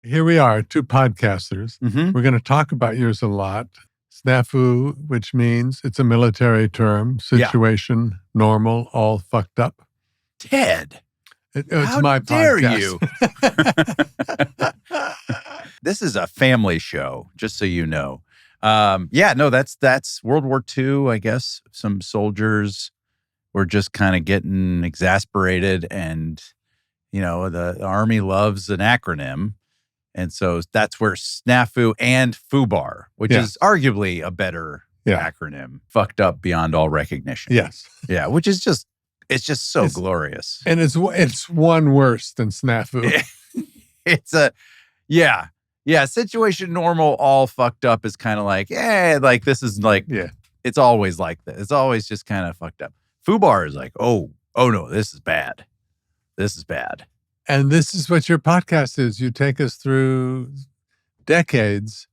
Here we are, two podcasters. Mm-hmm. We're going to talk about yours a lot. SNAFU, which means it's a military term, situation, normal, all fucked up. Ted, It's how my dare podcast. you? This is a family show, just so you know. That's World War II, I guess. Some soldiers were just kind of getting exasperated, and, the Army loves an acronym. And so that's where SNAFU and FUBAR, which is arguably a better acronym, fucked up beyond all recognition. Yes. Yeah, which is it's just so glorious. And it's one worse than SNAFU. Situation normal, all fucked up is kind of like, this is like, it's always like this. It's always just kind of fucked up. FUBAR is like, oh no, this is bad. This is bad. And this is what your podcast is. You take us through decades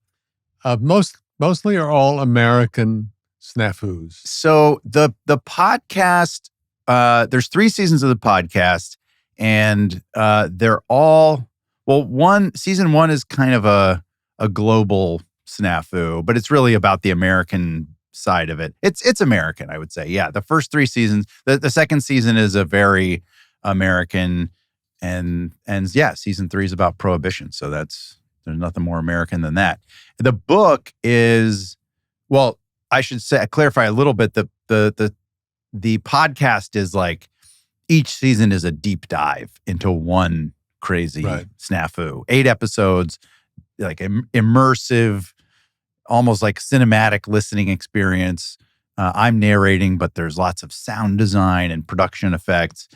of mostly are all American SNAFUs. So the podcast, there's 3 seasons of the podcast, and they're all, season 1 is kind of a global SNAFU, but it's really about the American side of it. It's American, I would say. Yeah, the first 3 seasons. The second season is a very American. And season 3 is about prohibition. So there's nothing more American than that. The book is, I should clarify a little bit. The podcast is like, each season is a deep dive into one crazy SNAFU. 8 episodes, like immersive, almost like cinematic listening experience. I'm narrating, but there's lots of sound design and production effects.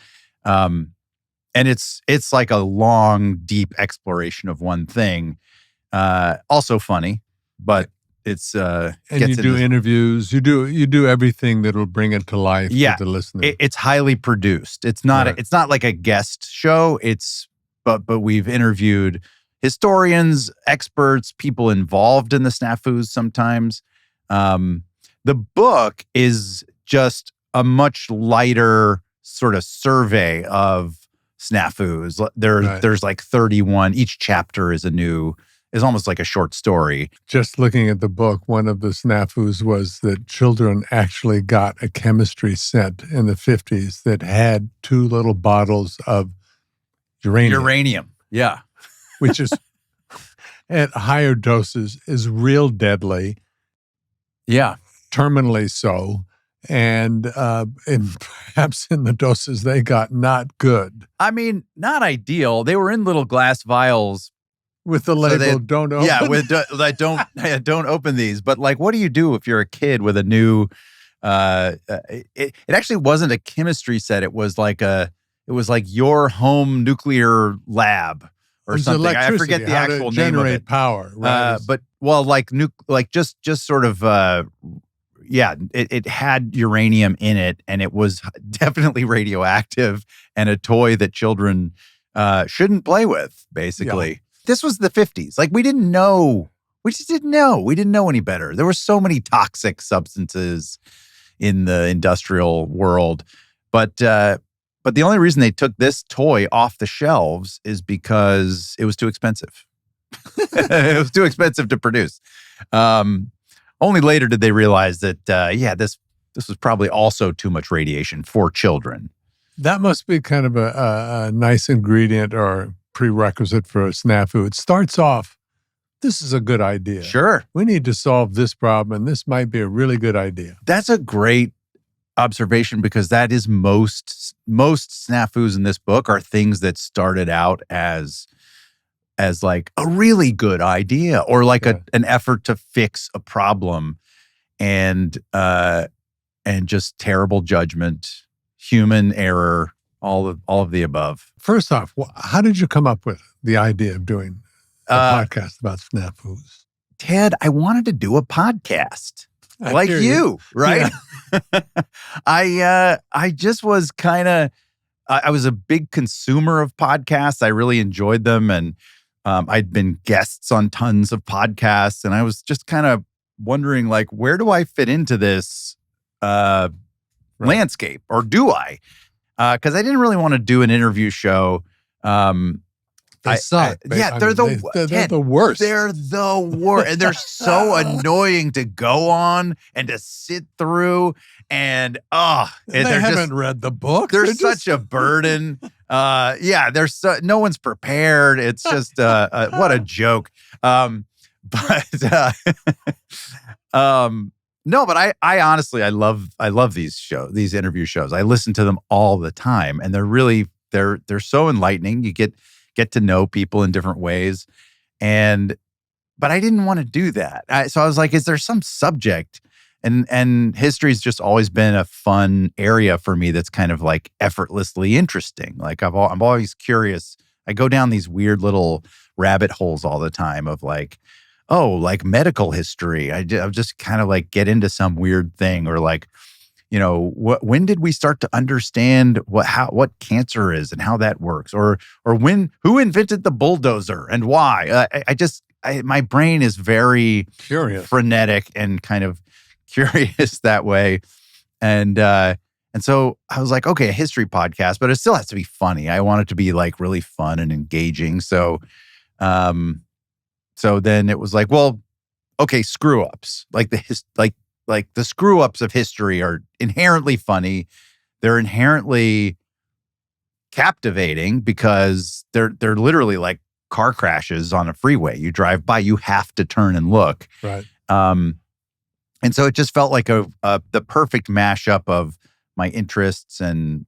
And it's like a long, deep exploration of one thing. Also funny, but it's and you do interviews. You do everything that'll bring it to life to the listener. It's highly produced. It's not it's not like a guest show. But we've interviewed historians, experts, people involved in the SNAFUs sometimes. The book is just a much lighter sort of survey of SNAFUs. There's like 31. Each chapter is almost like a short story. Just looking at the book, one of the SNAFUs was that children actually got a chemistry set in the 50s that had 2 little bottles of uranium. Yeah. Which is at higher doses is real deadly. Yeah. Terminally so. And perhaps in the doses they got, not good. I mean, not ideal. They were in little glass vials with the label "Don't open." Yeah, don't open these. But like, what do you do if you're a kid with a new? It actually wasn't a chemistry set. It was like your home nuclear lab or something. I forget the actual name of it. Power, right? Just sort of. It had uranium in it, and it was definitely radioactive and a toy that children shouldn't play with, basically. Yeah. This was the 50s. Like, we didn't know. We just didn't know. We didn't know any better. There were so many toxic substances in the industrial world. But the only reason they took this toy off the shelves is because it was too expensive. It was too expensive to produce. Only later did they realize that, this was probably also too much radiation for children. That must be kind of a nice ingredient or prerequisite for a SNAFU. It starts off, this is a good idea. Sure. We need to solve this problem, and this might be a really good idea. That's a great observation, because that is most SNAFUs in this book are things that started out as like a really good idea, or like an effort to fix a problem, and just terrible judgment, human error, all of the above. First off, how did you come up with the idea of doing a podcast about SNAFUs? Ted, I wanted to do a podcast like you, right? Yeah. I just was I was a big consumer of podcasts. I really enjoyed them, and I'd been guests on tons of podcasts, and I was just kind of wondering, like, where do I fit into this landscape, or do I? Because I didn't really want to do an interview show. They suck. They're the worst. They're the worst. And they're so annoying to go on and to sit through. And they haven't read the book. They're such a burden. No one's prepared. It's just what a joke. No, but I honestly, I love these interview shows. I listen to them all the time, and they're so enlightening. You get to know people in different ways, but I didn't want to do that. So I was like, is there some subject? And history's just always been a fun area for me that's kind of like effortlessly interesting. Like I'm always curious. I go down these weird little rabbit holes all the time of like, like medical history. I'll just kind of like get into some weird thing, or like, when did we start to understand what cancer is and how that works, or who invented the bulldozer and why? My brain is very curious, frenetic, and kind of curious that way. And so I was like, okay, a history podcast, but it still has to be funny. I want it to be like really fun and engaging. So then it was like, well, okay, screw ups. Like the screw ups of history are inherently funny. They're inherently captivating because they're literally like car crashes on a freeway. You drive by, you have to turn and look. Right. And so it just felt like the perfect mashup of my interests and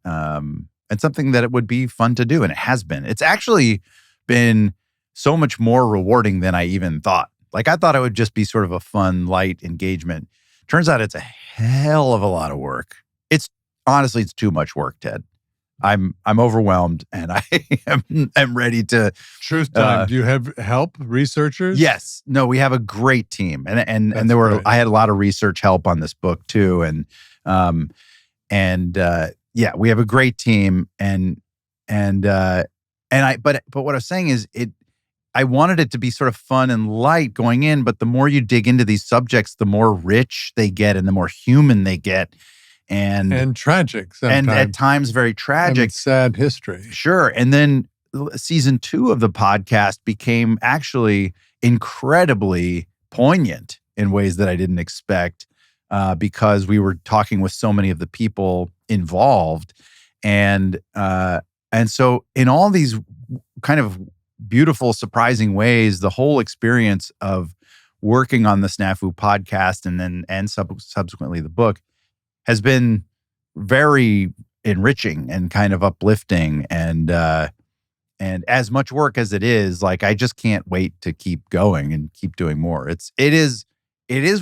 something that it would be fun to do. And it has been. It's actually been so much more rewarding than I even thought. Like I thought it would just be sort of a fun, light engagement. Turns out it's a hell of a lot of work. It's too much work, Ted. I'm overwhelmed, and I am ready to. Truth time. Do you have help, researchers? Yes. No, we have a great team, and there were. Great. I had a lot of research help on this book too, we have a great team, but what I was saying is I wanted it to be sort of fun and light going in, but the more you dig into these subjects, the more rich they get and the more human they get. And tragic sometimes. And at times very tragic. Sad history. Sure. And then season 2 of the podcast became actually incredibly poignant in ways that I didn't expect because we were talking with so many of the people involved. And so in all these kind of beautiful, surprising ways, the whole experience of working on the SNAFU podcast and subsequently the book has been very enriching and kind of uplifting. And as much work as it is, like I just can't wait to keep going and keep doing more. It is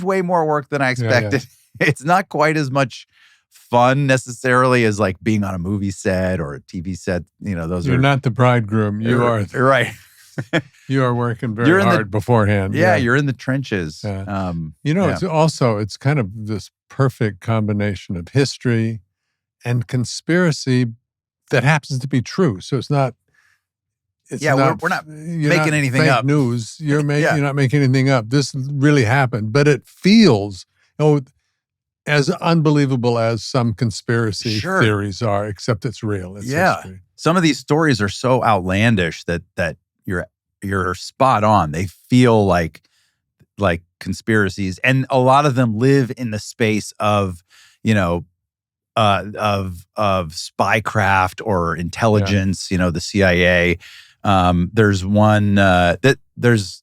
way more work than I expected. Yeah. It's not quite as much fun necessarily as like being on a movie set or a TV set. You're not the bridegroom. You are. Right. You are working very hard beforehand. Yeah, you're in the trenches. Yeah. It's kind of this perfect combination of history and conspiracy that happens to be true. So it's not. We're not making anything up. News. You're not making anything up. This really happened, but it feels as unbelievable as some conspiracy theories are, except it's real. It's history. Some of these stories are so outlandish that you're spot on. They feel like conspiracies, and a lot of them live in the space of spycraft or intelligence. The CIA. There's one there's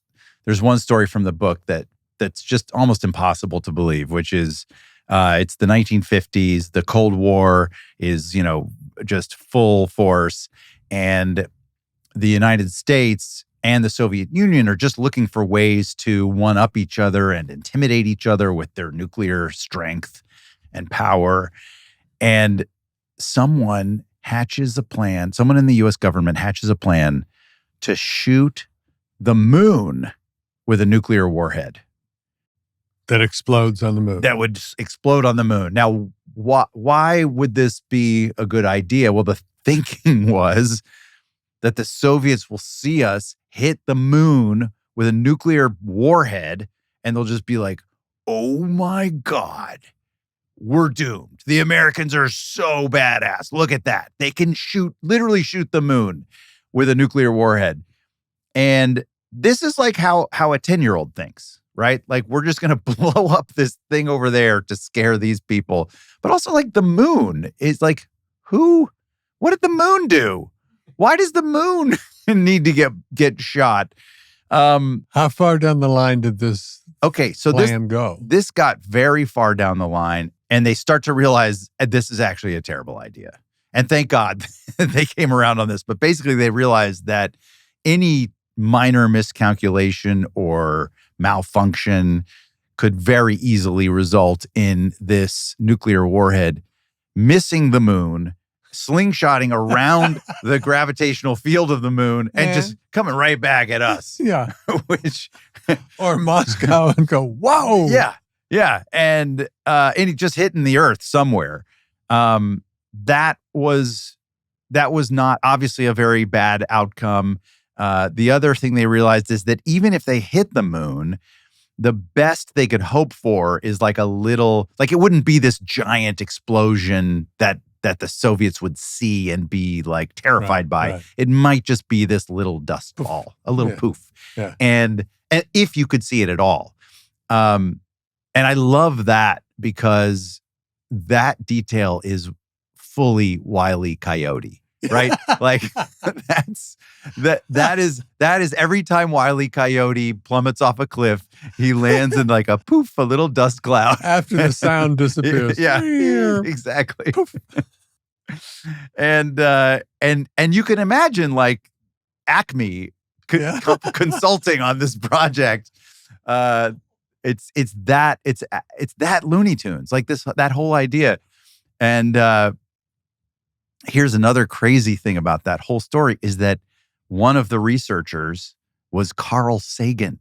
one story from the book that's just almost impossible to believe, which is it's the 1950s. The Cold War is just full force, and the United States and the Soviet Union are just looking for ways to one-up each other and intimidate each other with their nuclear strength and power. And someone in the U.S. government hatches a plan to shoot the moon with a nuclear warhead. That explodes on the moon. That would explode on the moon. Now, why would this be a good idea? Well, the thinking was that the Soviets will see us hit the moon with a nuclear warhead, and they'll just be like, oh my God, we're doomed. The Americans are so badass. Look at that. They can literally shoot the moon with a nuclear warhead. And this is like how a 10-year-old thinks, right? Like, we're just going to blow up this thing over there to scare these people. But also, like, the moon is like, what did the moon do? Why does the moon need to get shot? How far down the line did this plan go? This got very far down the line, and they start to realize this is actually a terrible idea. And thank God they came around on this. But basically, they realized that any minor miscalculation or malfunction could very easily result in this nuclear warhead missing the moon, slingshotting around the gravitational field of the moon, and just coming right back at us. Yeah. Or Moscow and go, whoa. Yeah. Yeah. And it just hitting the earth somewhere. That was not obviously a very bad outcome. The other thing they realized is that even if they hit the moon, the best they could hope for is like it wouldn't be this giant explosion that the Soviets would see and be like terrified by. Right. It might just be this little dust ball, a little poof. Yeah. And if you could see it at all. And I love that because that detail is fully Wile E. Coyote, right? Like that is every time Wile E. Coyote plummets off a cliff, he lands in like a little dust cloud. After the sound disappears. Yeah, exactly. And you can imagine like Acme consulting on this project. It's that Looney Tunes, like that whole idea. And here's another crazy thing about that whole story is that one of the researchers was Carl Sagan.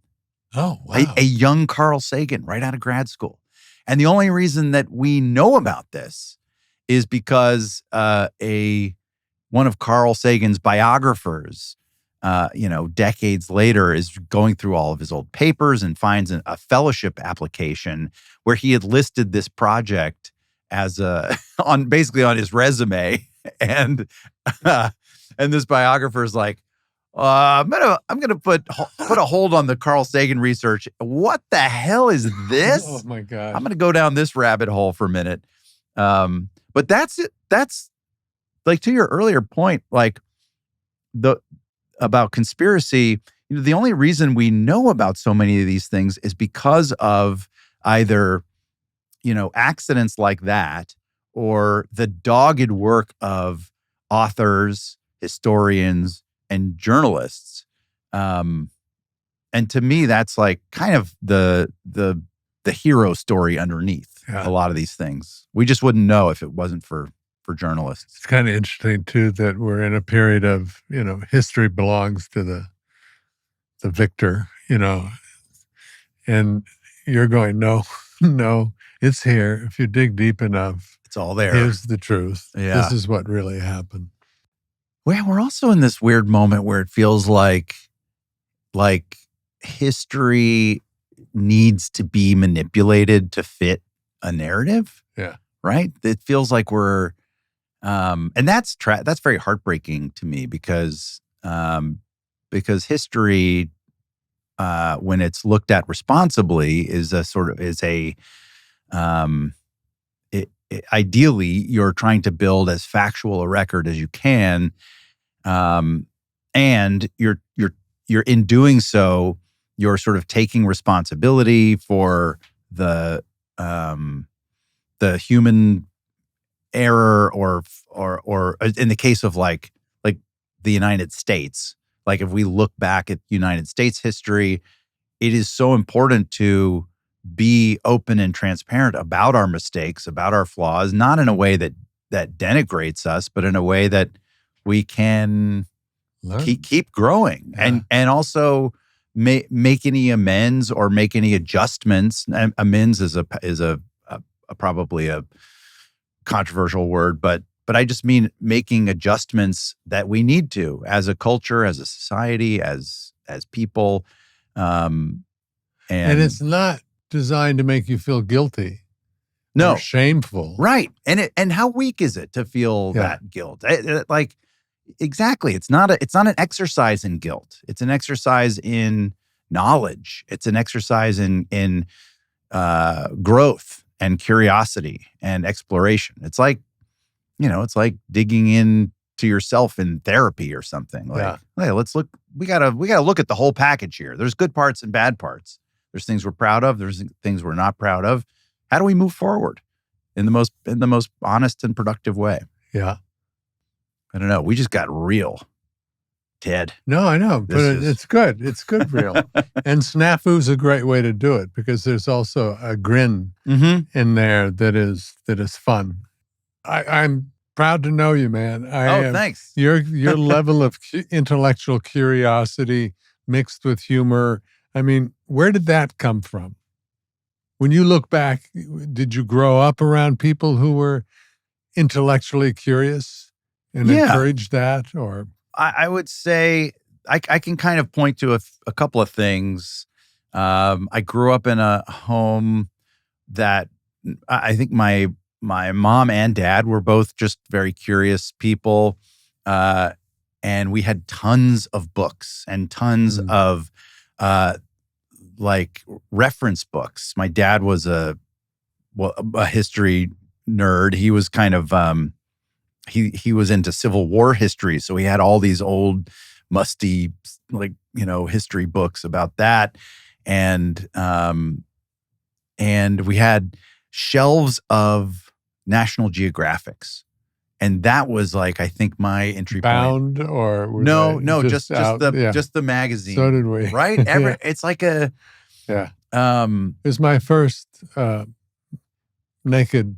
Oh, wow. A young Carl Sagan right out of grad school. And the only reason that we know about this is because one of Carl Sagan's biographers, decades later, is going through all of his old papers and finds a fellowship application where he had listed this project as on his resume, and this biographer is like, I'm gonna put a hold on the Carl Sagan research. What the hell is this? Oh my God! I'm gonna go down this rabbit hole for a minute. But that's it. That's like, to your earlier point, like about conspiracy. The only reason we know about so many of these things is because of either accidents like that, or the dogged work of authors, historians, and journalists. And to me, that's like kind of the hero story underneath a lot of these things. We just wouldn't know if it wasn't for journalists. It's kind of interesting too that we're in a period of, history belongs to the victor, and you're going, no, it's here. If you dig deep enough, it's all there. Here's the truth. Yeah. This is what really happened. Well, we're also in this weird moment where it feels like history needs to be manipulated to fit a narrative. Yeah. Right? It feels like we're and that's very heartbreaking to me because history, when it's looked at responsibly, is ideally you're trying to build as factual a record as you can, and you're in doing so, you're sort of taking responsibility for the human error, or in the case of like the United States, like if we look back at United States history, it is so important to be open and transparent about our mistakes, about our flaws, not in a way that denigrates us, but in a way that we can keep growing, and also make any amends or make any adjustments. And amends is a probably a controversial word, but I just mean making adjustments that we need to as a culture, as a society, as people. And it's not designed to make you feel guilty. No. Or shameful. Right. And how weak is it to feel that guilt? Like, Exactly. It's not an exercise in guilt. It's an exercise in knowledge. It's an exercise in growth and curiosity and exploration. It's like, it's like digging into yourself in therapy or something. Like, hey, let's look. We gotta look at the whole package here. There's good parts and bad parts. There's things we're proud of. There's things we're not proud of. How do we move forward in the most honest and productive way? Yeah. I don't know. We just got real, Ted. No, I know, but it's good. It's good real. And SNAFU is a great way to do it because there's also a grin in there that is fun. I'm proud to know you, man. Thanks. Your level of intellectual curiosity mixed with humor. I mean, where did that come from? When you look back, did you grow up around people who were intellectually curious and encourage that? Or I would say I can kind of point to a couple of things. I grew up in a home that I think my mom and dad were both just very curious people. And we had tons of books and tons of like reference books. My dad was a history nerd. He was kind of he was into Civil War history, so he had all these old musty history books about that, and we had shelves of National Geographics. And that was like, I think, my entry Bound point. Or no, just the magazine. So did we. Right? It's like a it was my first naked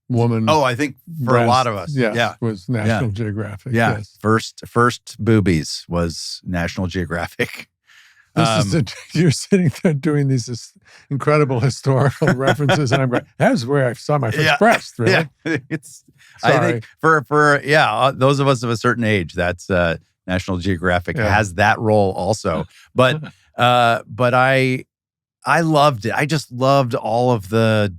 woman. Oh, I think for a lot of us, was National Geographic. Yeah, yes. First boobies was National Geographic. You're sitting there doing these incredible historical references, and I'm going, that's where I saw my first breast, really. Yeah. I think for those of us of a certain age, that's National Geographic has that role also. But I loved it. I just loved all of the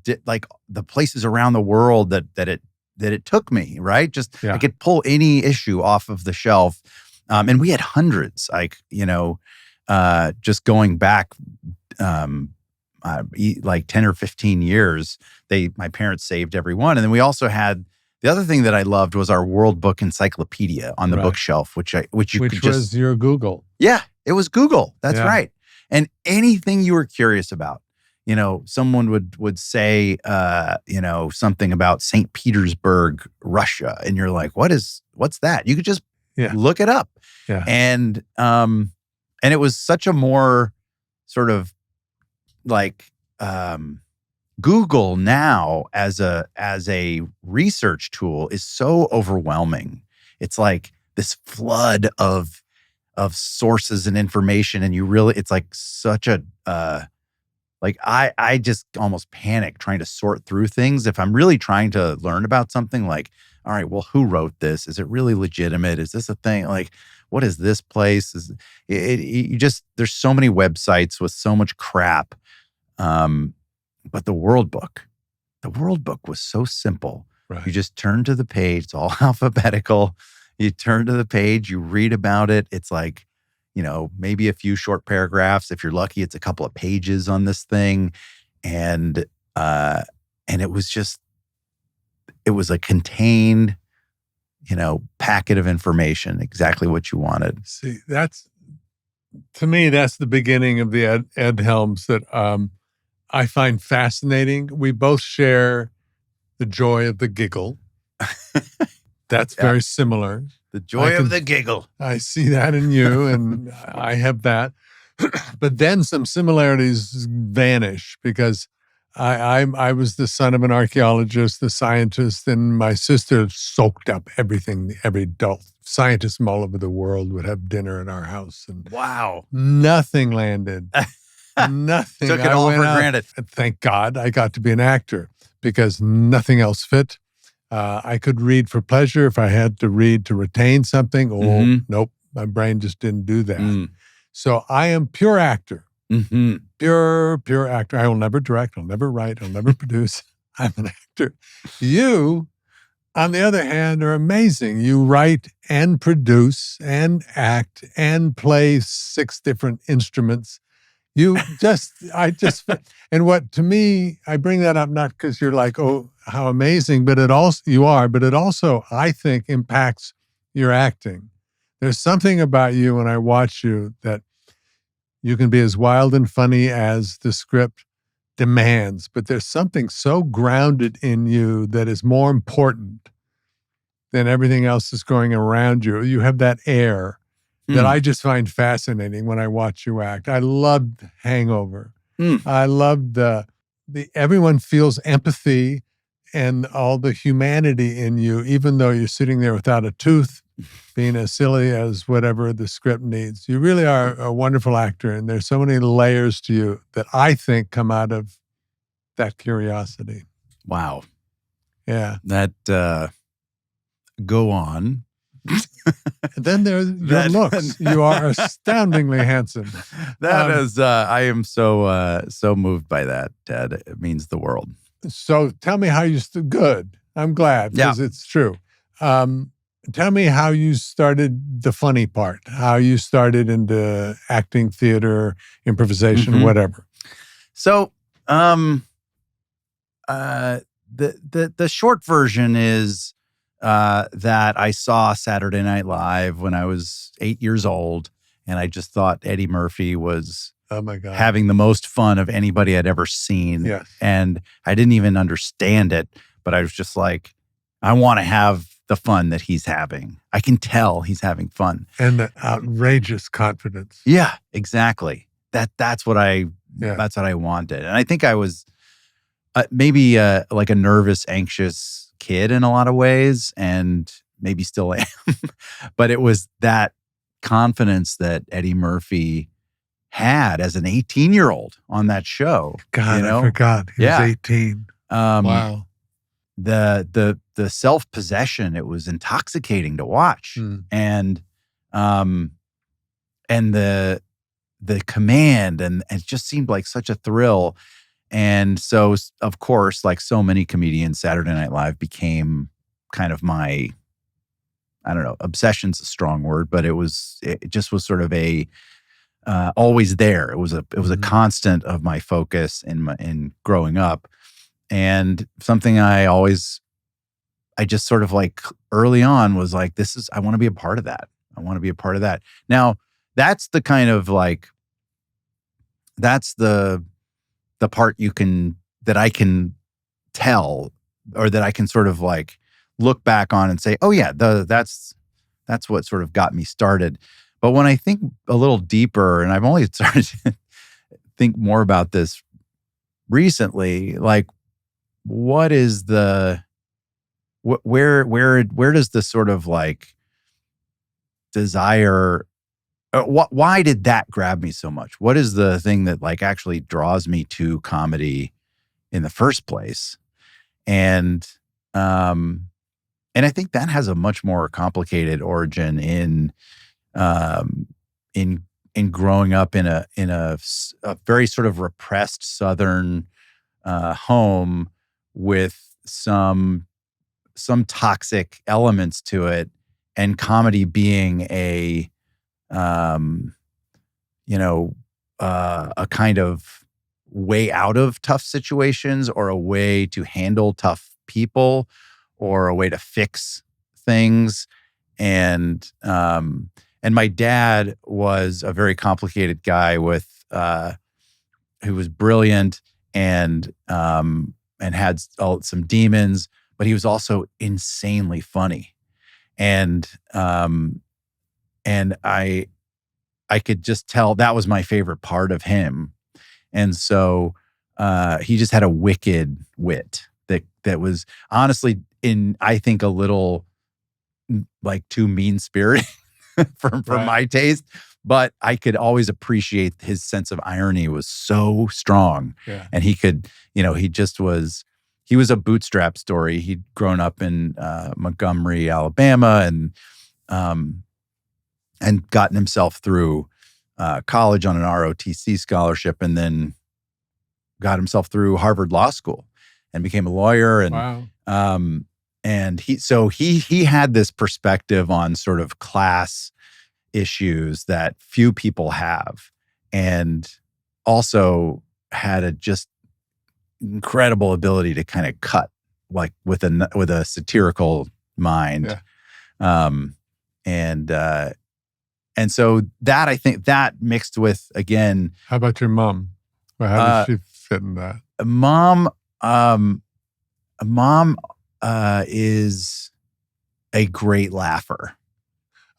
places around the world that it took me, right? I could pull any issue off of the shelf. And we had hundreds, just going back like 10 or 15 years, my parents saved every one. And then we also had, the other thing that I loved was our World Book Encyclopedia on the bookshelf, which was your Google. Yeah, it was Google. That's right. And anything you were curious about, someone would say, something about St. Petersburg, Russia. And you're like, what's that? You could just look it up. Yeah. And it was such a more sort of like, Google now as a research tool is so overwhelming. It's like this flood of sources and information, and it's like such a I just almost panic trying to sort through things. If I'm really trying to learn about something, like, all right, well, who wrote this? Is it really legitimate? Is this a thing? Like, what is this place? There's so many websites with so much crap. But the World Book was so simple. Right. You just turn to the page. It's all alphabetical. You turn to the page, you read about it. It's like, maybe a few short paragraphs. If you're lucky, it's a couple of pages on this thing. And it was a contained, packet of information, exactly what you wanted. See, to me, that's the beginning of the Ed Helms that I find fascinating. We both share the joy of the giggle. That's very similar. The joy of the giggle. I see that in you, and I have that. But then some similarities vanish because I was the son of an archaeologist, the scientist, and my sister soaked up everything. Every adult scientist from all over the world would have dinner at our house. And wow. Nothing landed. Nothing. Took it all for granted. Thank God I got to be an actor because nothing else fit. I could read for pleasure if I had to read to retain something. Nope, my brain just didn't do that. So I am pure actor. Pure actor. I will never direct. I'll never write. I'll never produce. I'm an actor. You, on the other hand, are amazing. You write and produce and act and play 6 different instruments. And what to me, I bring that up not because you're like, oh, how amazing, but it also, I think, impacts your acting. There's something about you when I watch you that you can be as wild and funny as the script demands, but there's something so grounded in you that is more important than everything else that's going around you. You have that air that I just find fascinating when I watch you act. I loved Hangover. I loved the everyone feels empathy and all the humanity in you, even though you're sitting there without a tooth, being as silly as whatever the script needs. You really are a wonderful actor, and there's so many layers to you that I think come out of that curiosity. Wow. Yeah. That, go on. Then there's your looks. You are astoundingly handsome. That is, I am so moved by that, Ted. It means the world. So tell me how you good. I'm glad because it's true. Tell me how you started the funny part, how you started into acting, theater, improvisation, whatever. So, the short version is that I saw Saturday Night Live when I was 8 years old, and I just thought Eddie Murphy was having the most fun of anybody I'd ever seen. Yes. And I didn't even understand it, but I was just like, I want to have the fun that he's having. I can tell he's having fun. And the outrageous confidence. Yeah, exactly. That's what I wanted. And I think I was maybe like a nervous, anxious kid in a lot of ways, and maybe still am. But it was that confidence that Eddie Murphy had as an 18-year-old on that show. God, I forgot. He was 18. Wow. The self-possession, it was intoxicating to watch. And the command, and it just seemed like such a thrill. And so, of course, like so many comedians, Saturday Night Live became kind of my, I don't know, obsession's a strong word, but it just was sort of a always there. It was a constant of my focus in growing up, and something I just sort of like early on was like, I want to be a part of that. I want to be a part of that. Now, that's the kind of like, that's the part that I can tell, or that I can sort of like look back on and say, oh yeah, that's what sort of got me started. But when I think a little deeper, and I've only started to think more about this recently, like what is where does the sort of like desire, why did that grab me so much? What is the thing that like actually draws me to comedy in the first place? And I think that has a much more complicated origin in growing up in a very sort of repressed Southern home with some toxic elements to it, and comedy being a kind of way out of tough situations, or a way to handle tough people, or a way to fix things. And my dad was a very complicated guy who was brilliant and had some demons, but he was also insanely funny. And I could just tell that was my favorite part of him. And so he just had a wicked wit that was honestly I think a little like too mean-spirited for my taste, but I could always appreciate his sense of irony was so strong. Yeah. And he could, he was a bootstrap story. He'd grown up in Montgomery, Alabama, and gotten himself through college on an ROTC scholarship, and then got himself through Harvard Law School and became a lawyer. And wow. And he had this perspective on sort of class issues that few people have, and also had a just incredible ability to kind of cut like with a satirical mind. Yeah. And so that, I think that mixed with, again. How about your mom? Well, how does she fit in that? Mom is a great laugher.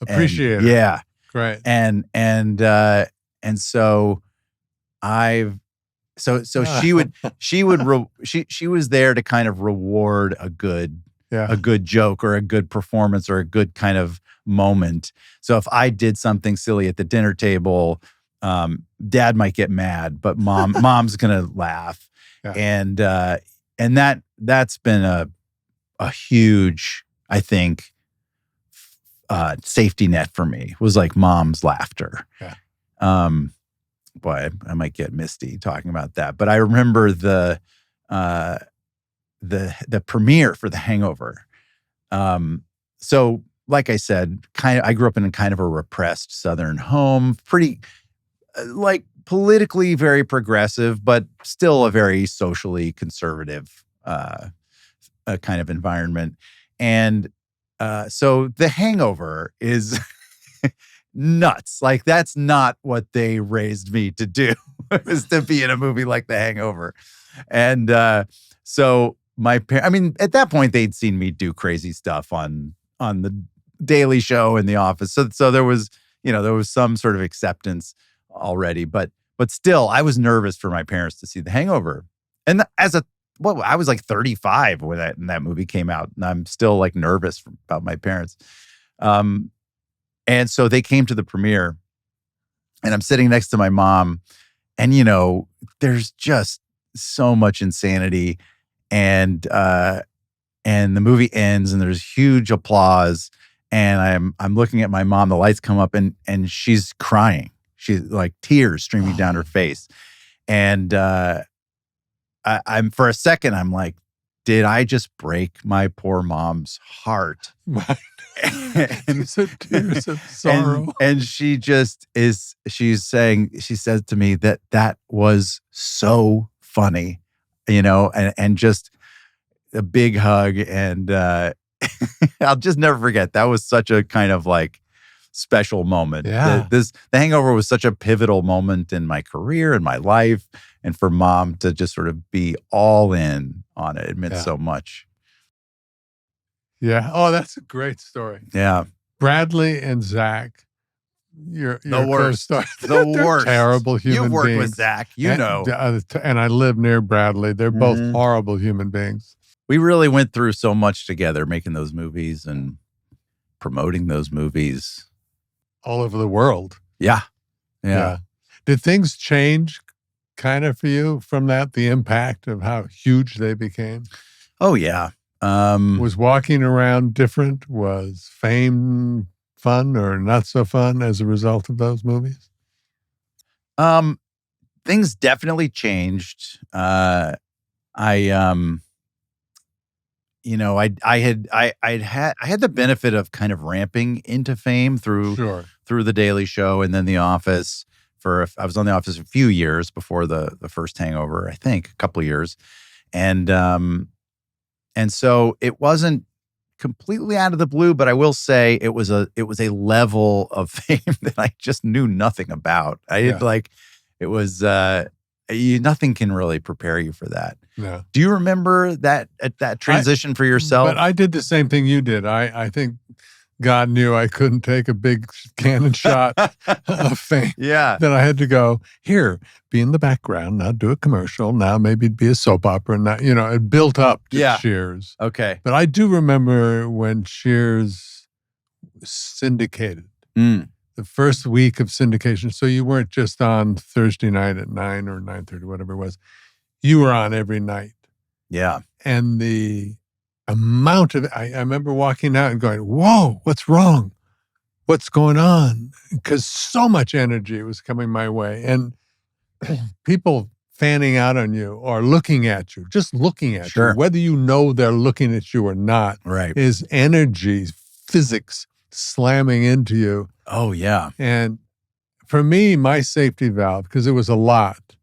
Appreciator. Yeah. Great. And so she was there to kind of reward a good joke or a good performance or a good kind of moment. So if I did something silly at the dinner table, Dad might get mad, but mom's gonna laugh. Yeah. And that's been a huge, I think, safety net for me, was like mom's laughter. Yeah. Boy, I might get misty talking about that, but I remember the premiere for The Hangover. So like I said, I grew up in kind of a repressed Southern home, pretty like politically very progressive, but still a very socially conservative kind of environment. And so The Hangover is nuts. Like, that's not what they raised me to do, is to be in a movie like The Hangover. And so my parents, I mean, at that point, they'd seen me do crazy stuff on the Daily Show and The Office. So there was some sort of acceptance already. But still, I was nervous for my parents to see The Hangover. And I was like 35 when that movie came out, and I'm still like nervous about my parents. And so they came to the premiere, and I'm sitting next to my mom, and there's just so much insanity, and the movie ends, and there's huge applause, and I'm looking at my mom. The lights come up, and she's crying. She's like tears streaming down her face, and I'm for a second, I'm like, did I just break my poor mom's heart? These are tears of sorrow. And she said to me that was so funny, and just a big hug. And I'll just never forget. That was such a kind of like special moment. Yeah. The Hangover was such a pivotal moment in my career and my life. And for Mom to just sort of be all in on it meant so much. Yeah. Oh, that's a great story. Yeah. Bradley and Zach, your the worst. They're worst. Terrible human beings. You've worked with Zach, and I live near Bradley. They're both horrible human beings. We really went through so much together, making those movies and promoting those movies all over the world. Yeah. Did things change kind of for you from that? The impact of how huge they became? Oh yeah. Was walking around different? Was fame fun or not so fun as a result of those movies? Things definitely changed. I had the benefit of kind of ramping into fame through the Daily Show and then The Office. I was on The Office a few years before the first Hangover, I think, a couple of years, and so it wasn't completely out of the blue, but I will say it was a level of fame that I just knew nothing about. Nothing can really prepare you for that. No. Do you remember that transition for yourself? But I did the same thing you did. I think God knew I couldn't take a big cannon shot of fame. Yeah. That I had to go, here, be in the background, now do a commercial, now maybe be a soap opera. And now, it built up to Cheers. Okay. But I do remember when Cheers syndicated. The first week of syndication. So you weren't just on Thursday night at 9 or 9:30, whatever it was. You were on every night. Yeah. And the amount of, I remember walking out and going, whoa, what's wrong? What's going on? Because so much energy was coming my way. And people fanning out on you or looking at you, just looking at Sure. you, whether you know they're looking at you or not, Right. is energy, physics slamming into you. Oh, yeah. And for me, my safety valve, because it was a lot,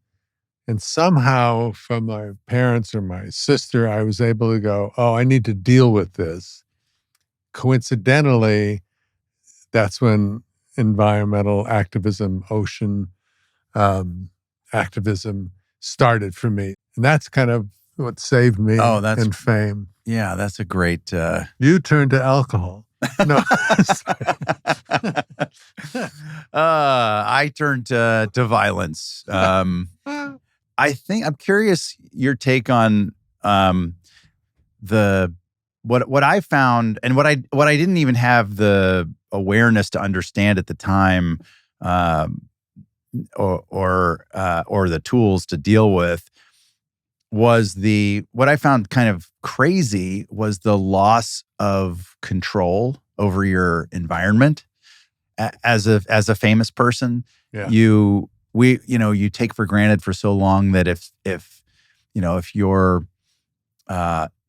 and somehow from my parents or my sister, I was able to go, oh, I need to deal with this. Coincidentally, that's when environmental activism, ocean activism started for me. And that's kind of what saved me in fame. Yeah, that's a great... You turned to alcohol. No. I turned to violence. I think I'm curious your take on what I found, and what I didn't even have the awareness to understand at the time, or the tools to deal with, was what I found kind of crazy was the loss of control over your environment as a famous person. Yeah. You take for granted for so long that if you're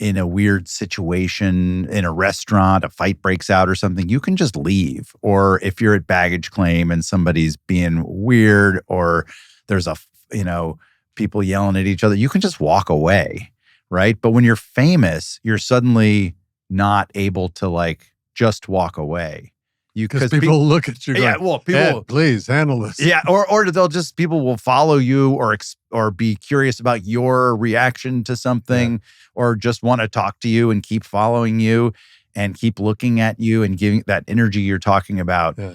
in a weird situation in a restaurant, a fight breaks out or something, you can just leave. Or if you're at baggage claim and somebody's being weird, or there's people yelling at each other, you can just walk away, right? But when you're famous, you're suddenly not able to just walk away. Because people look at you going, people, Ed, please handle this. Yeah, or people will follow you or be curious about your reaction to something, or just want to talk to you and keep following you and keep looking at you and giving that energy you're talking about. Yeah.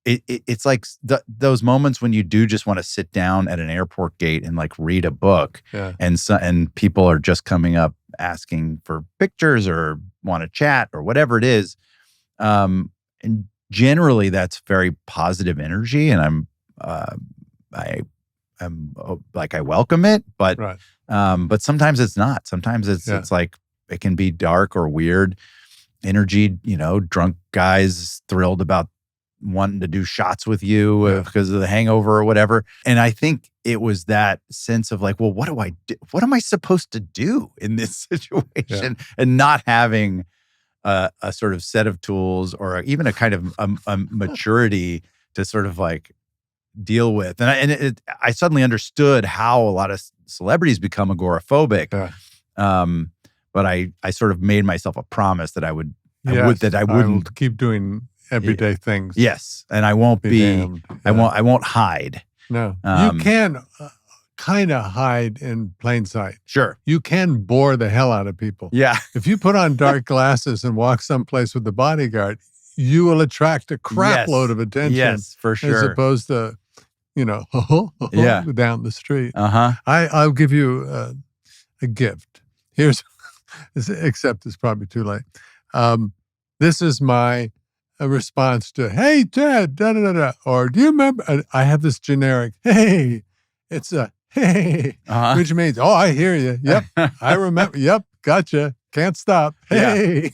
It's like those moments when you do just want to sit down at an airport gate and read a book, and people are just coming up asking for pictures or want to chat or whatever it is. And generally that's very positive energy, and I welcome it, but right. But sometimes it's not. Sometimes it's like it can be dark or weird energy, drunk guys thrilled about wanting to do shots with you because of the hangover or whatever. And I think it was that sense of well, what do I do? What am I supposed to do in this situation? And not having a sort of set of tools or even a kind of a maturity to sort of deal with. And I suddenly understood how a lot of celebrities become agoraphobic. But I sort of made myself a promise that I wouldn't keep doing everyday things. Yes, and I won't I won't hide. No, you can kind of hide in plain sight. Sure, you can bore the hell out of people. Yeah, if you put on dark glasses and walk someplace with the bodyguard, you will attract a crap load of attention. Yes, for sure. As opposed to, down the street. I'll give you a gift. Here's, except it's probably too late. This is my response to, hey, Ted, da-da-da-da. Or do you remember? I have this generic, hey. It's a, hey, which means, oh, I hear you. Yep, I remember. Yep, gotcha. Can't stop. Hey.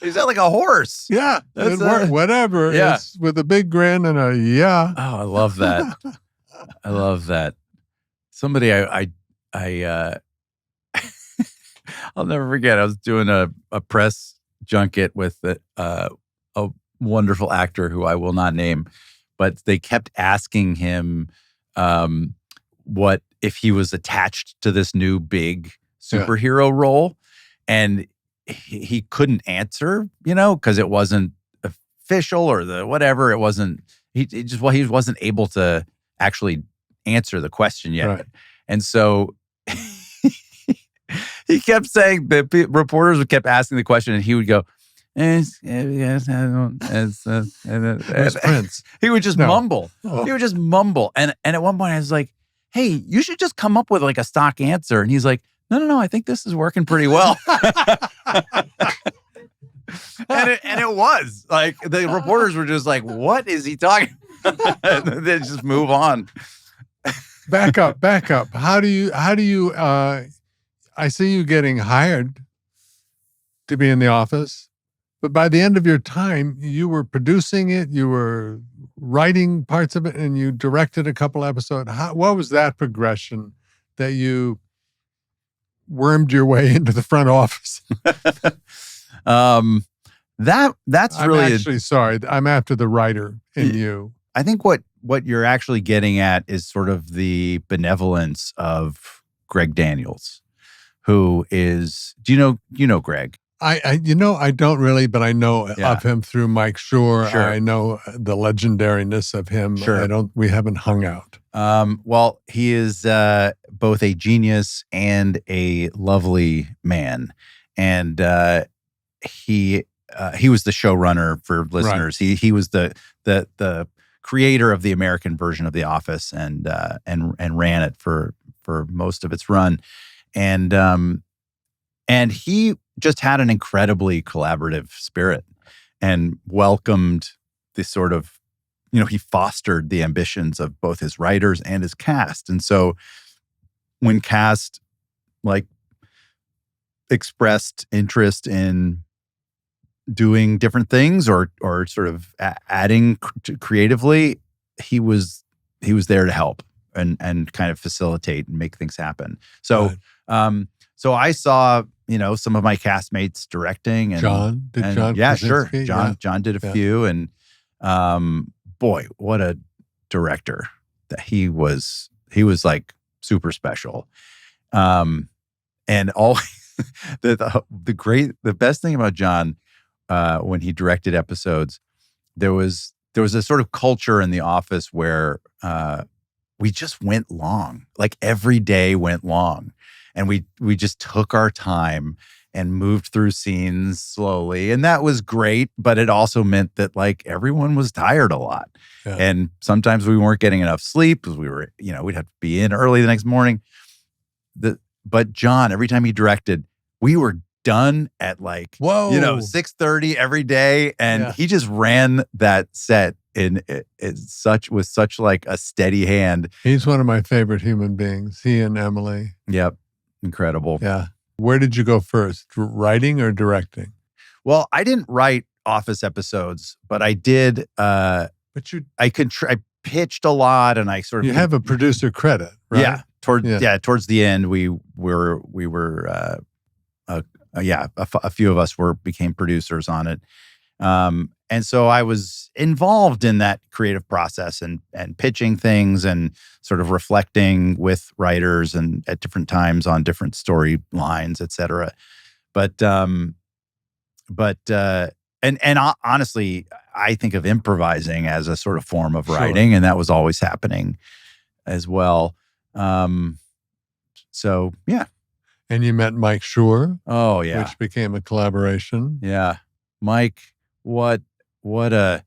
Is that like a horse? Yeah, whatever. Yeah. It's with a big grin and a yeah. Oh, I love that. I love that. Somebody I'll never forget. I was doing a press junket with a wonderful actor who I will not name, but they kept asking him what if he was attached to this new big superhero role, and he couldn't answer, because it wasn't official or the whatever. It wasn't. He wasn't able to actually answer the question yet, right. And so. He kept saying, the reporters kept asking the question, and he would go, it's Prince. He would just mumble. Oh. He would just mumble. And at one point I was like, hey, you should just come up with a stock answer. And he's like, no, I think this is working pretty well. and it was the reporters were just like, what is he talking about? And they just move on. Back up. How do you I see you getting hired to be in the office. But by the end of your time, you were producing it, you were writing parts of it, and you directed a couple episodes. What was that progression that you wormed your way into the front office? That's I'm really actually sorry. I'm after the writer in you. I think what you're actually getting at is sort of the benevolence of Greg Daniels, who is, do you know Greg? I don't really, but I know of him through Mike Schur. Sure. I know the legendariness of him. Sure. We haven't hung out. Well, he is both a genius and a lovely man. And he was the showrunner for listeners. Right. He was the creator of the American version of The Office and ran it for most of its run. And he just had an incredibly collaborative spirit and welcomed this sort of, he fostered the ambitions of both his writers and his cast. And so when cast expressed interest in doing different things or sort of adding creatively, he was there to help and kind of facilitate and make things happen. So, so I saw, some of my castmates directing and John. Yeah, sure. Krasinski? John did a few, and boy, what a director that he was. He was like super special. And always the best thing about John, when he directed episodes, there was a sort of culture in the office where we just went long. Like every day went long. And we just took our time and moved through scenes slowly. And that was great, but it also meant that everyone was tired a lot. Yeah. And sometimes we weren't getting enough sleep because we were, we'd have to be in early the next morning. But John, every time he directed, we were done at 6:30 every day. And he just ran that set with such a steady hand. He's one of my favorite human beings. He and Emily. Yep. Incredible. Yeah. Where did you go first? Writing or directing? Well, I didn't write Office episodes, but I did. I pitched a lot, and I sort of. You have a producer credit, right? Yeah. Towards the end, we were a few of us became producers on it. And so I was involved in that creative process and pitching things and sort of reflecting with writers and at different times on different storylines, et cetera. But honestly, I think of improvising as a sort of form of writing, sure. And that was always happening as well. So yeah. And you met Mike Schur. Oh yeah. Which became a collaboration. Yeah. Mike, what the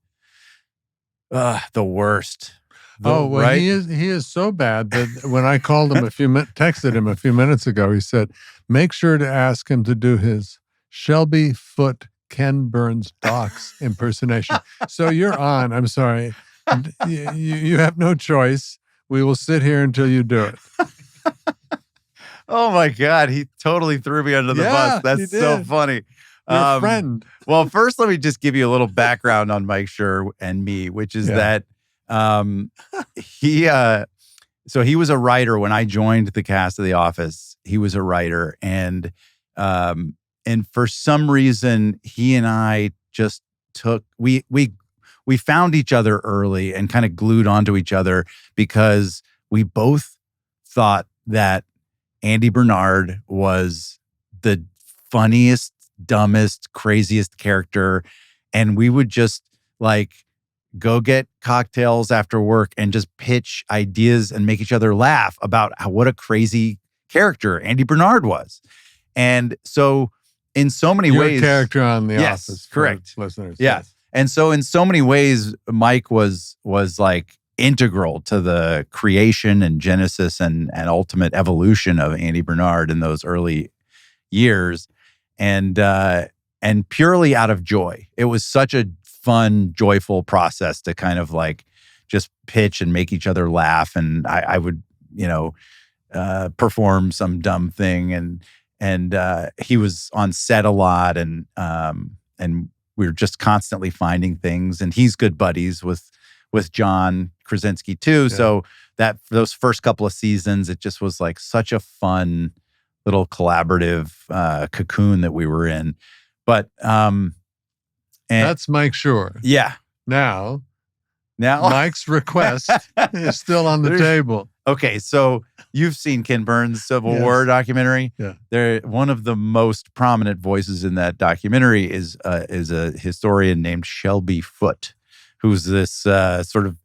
worst. Right? He is so bad that when I called him texted him a few minutes ago, he said, make sure to ask him to do his Shelby Foote, Ken Burns Docs impersonation. So you're on. I'm sorry. You have no choice. We will sit here until you do it. Oh my God. He totally threw me under the bus. That's so funny. Your friend. Well, first, let me just give you a little background on Mike Schur and me, which is that he was a writer when I joined the cast of The Office. He was a writer, and for some reason, he and I just we found each other early and kind of glued onto each other because we both thought that Andy Bernard was the funniest, dumbest, craziest character, and we would just go get cocktails after work and just pitch ideas and make each other laugh about what a crazy character Andy Bernard was. And so in so many ways, character on The Yes, Office, correct, listeners. Yeah. Yes. And so in so many ways, Mike was integral to the creation and genesis and ultimate evolution of Andy Bernard in those early years. And purely out of joy. It was such a fun, joyful process to kind of just pitch and make each other laugh. And I would, perform some dumb thing, and he was on set a lot, and we were just constantly finding things, and he's good buddies with John Krasinski too. Yeah. So that for those first couple of seasons, it just was like such a fun little collaborative cocoon that we were in. But and that's Mike Schur. Yeah. Now Mike's request is still on the table. Okay, so you've seen Ken Burns' Civil War documentary. Yeah. One of the most prominent voices in that documentary is a historian named Shelby Foote, who's this sort of,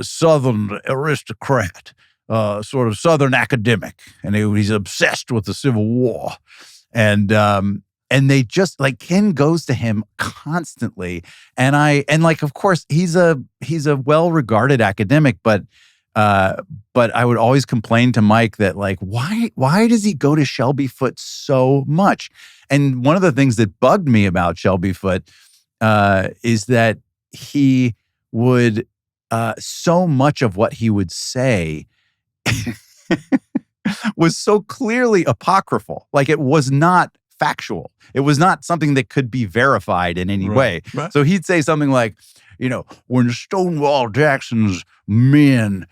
Southern aristocrat, sort of Southern academic, and he's obsessed with the Civil War, and they just like Ken goes to him constantly, and of course he's a well-regarded academic, but I would always complain to Mike that like why does he go to Shelby Foote so much? And one of the things that bugged me about Shelby Foote is that he would so much of what he would say was so clearly apocryphal. Like it was not factual. It was not something that could be verified in any way. Right. So he'd say something like, when Stonewall Jackson's men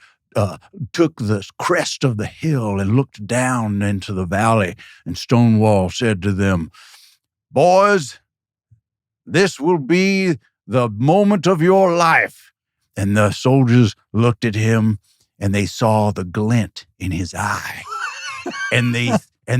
took the crest of the hill and looked down into the valley, and Stonewall said to them, "Boys, this will be the moment of your life." And the soldiers looked at him and they saw the glint in his eye. and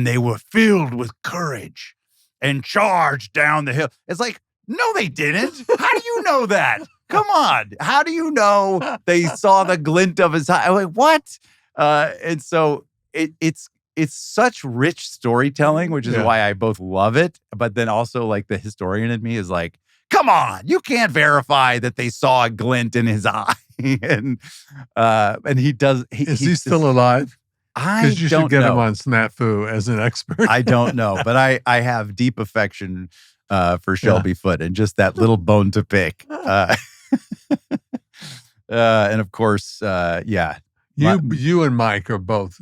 they were filled with courage and charged down the hill. It's like, no, they didn't. How do you know that? Come on. How do you know they saw the glint of his eye? I'm like, what? And so it's such rich storytelling, which is why I both love it. But then also like the historian in me is like, come on, you can't verify that they saw a glint in his eye. and he does. Is he still alive? Because you should get him on SNAFU as an expert. I don't know, but I have deep affection for Shelby Foote and just that little bone to pick. And of course, you and Mike are both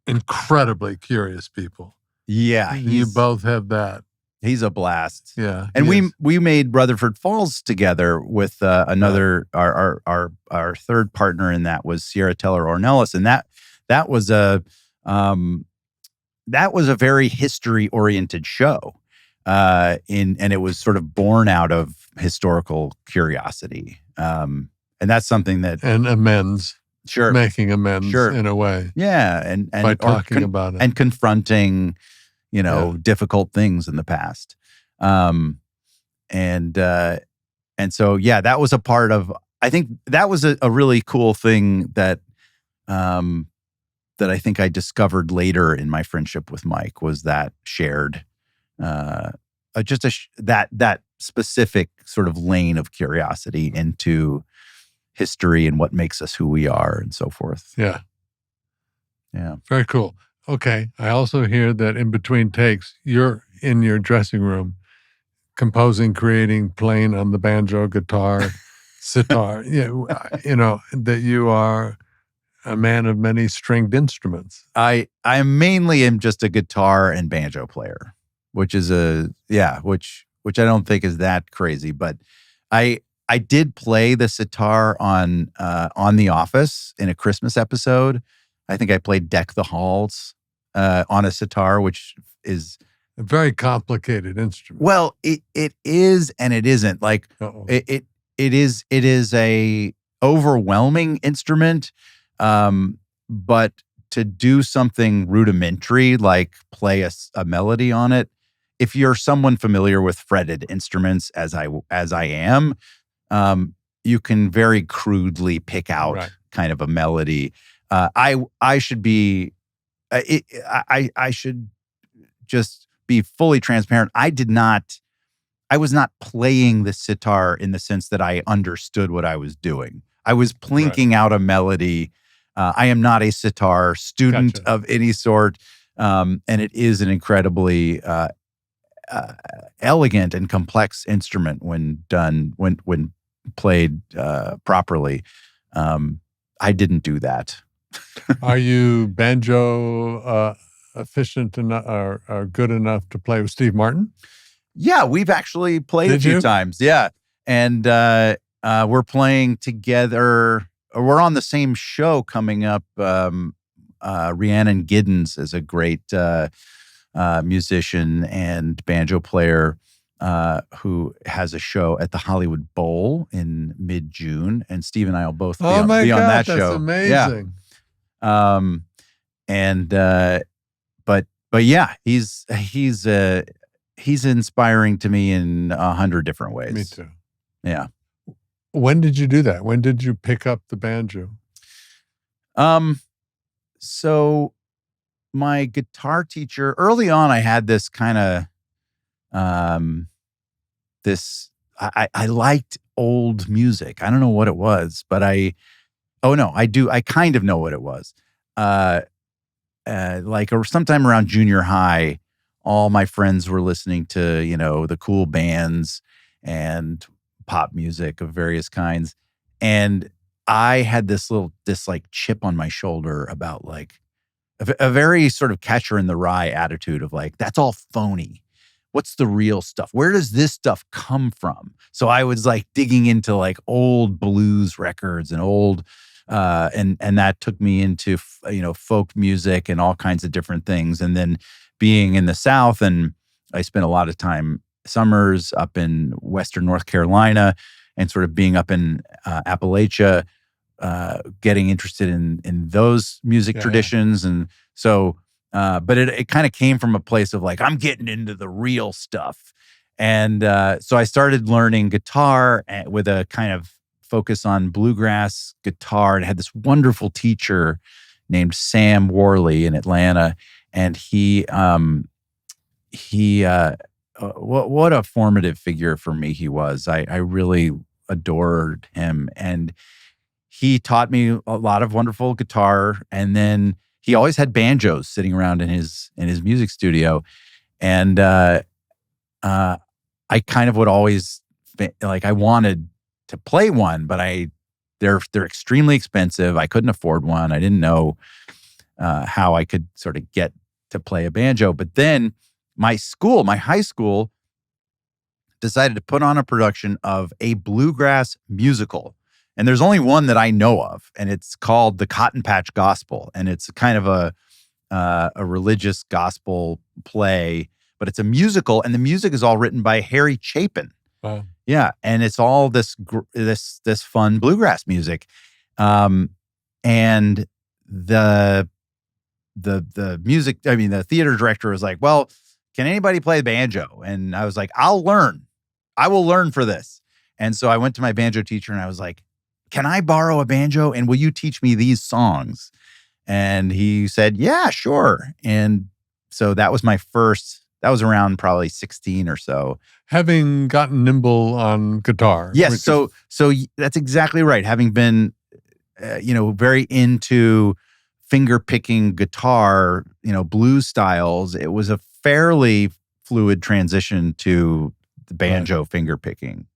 incredibly curious people. Yeah, you both have that. He's a blast. Yeah, and we made Rutherford Falls together with another our third partner in that was Sierra Teller Ornelas, and that was a very history oriented show. And it was sort of born out of historical curiosity. And that's something that making amends in a way. Yeah. And by talking about it and confronting, difficult things in the past. And so, that was a part of, I think that was a really cool thing that I think I discovered later in my friendship with Mike was that shared, that specific sort of lane of curiosity into history and what makes us who we are and so forth. Yeah. Yeah. Very cool. Okay. I also hear that in between takes, you're in your dressing room composing, creating, playing on the banjo, guitar, sitar, that you are a man of many stringed instruments. I mainly am just a guitar and banjo player, which is which I don't think is that crazy, but I did play the sitar on The Office in a Christmas episode. I think I played Deck the Halls on a sitar, which is a very complicated instrument. Well, it is and it isn't. Like it is a overwhelming instrument. But to do something rudimentary, like play a melody on it, if you're someone familiar with fretted instruments, as I am, you can very crudely pick out kind of a melody. I should be, I should just be fully transparent. I was not playing the sitar in the sense that I understood what I was doing. I was plinking out a melody. I am not a sitar student of any sort, and it is an incredibly elegant and complex instrument when done, when played properly. I didn't do that. Are you banjo efficient enough or good enough to play with Steve Martin? Yeah, we've actually played a few times. Yeah. And we're playing together. We're on the same show coming up. Rhiannon Giddens is a great musician and banjo player who has a show at the Hollywood Bowl in mid-June. And Steve and I will both be on that that's show. That's amazing. Yeah. But yeah, he's inspiring to me in 100 different ways. Me too. Yeah. When did you do that? When did you pick up the banjo? So my guitar teacher, early on, I had this kind of, I liked old music. I don't know what it was, but I do. I kind of know what it was. Sometime around junior high, all my friends were listening to, the cool bands and pop music of various kinds. And I had this chip on my shoulder about like a very sort of Catcher in the Rye attitude of like, that's all phony. What's the real stuff? Where does this stuff come from? So I was like digging into like old blues records and old, and that took me into, folk music and all kinds of different things. And then being in the South, and I spent a lot of time summers up in Western North Carolina and sort of being up in Appalachia, getting interested in those music traditions. And so, but it kind of came from a place of like, I'm getting into the real stuff. And so I started learning guitar with a kind of focus on bluegrass guitar, and had this wonderful teacher named Sam Worley in Atlanta. And what a formative figure for me he was. I really adored him. And he taught me a lot of wonderful guitar. And then he always had banjos sitting around in his music studio. And I kind of would always I wanted to play one, but they're extremely expensive. I couldn't afford one. I didn't know how I could sort of get to play a banjo. But then my high school decided to put on a production of a bluegrass musical. And there's only one that I know of, and it's called The Cotton Patch Gospel. And it's kind of a religious gospel play, but it's a musical, and the music is all written by Harry Chapin. Wow. Yeah, and it's all this fun bluegrass music, and the music. I mean, the theater director was like, "Well, can anybody play banjo?" And I was like, "I'll learn. I will learn for this." And so I went to my banjo teacher and I was like, "Can I borrow a banjo? And will you teach me these songs?" And he said, "Yeah, sure." And so that was my first. That was around probably 16 or so. Having gotten nimble on guitar. Yes. So that's exactly right. Having been, very into finger picking guitar, blues styles, it was a fairly fluid transition to the banjo finger picking.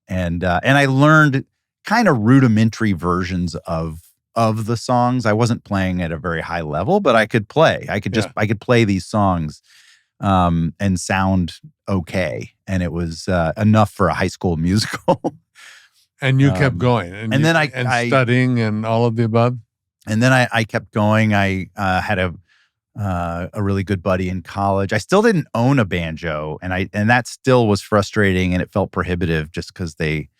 And I learned kind of rudimentary versions of the songs. I wasn't playing at a very high level, but I could play. I could play these songs and sound okay. And it was enough for a high school musical. And you kept going. And then I studying and all of the above? And then I kept going. I had a really good buddy in college. I still didn't own a banjo, and that still was frustrating, and it felt prohibitive just because they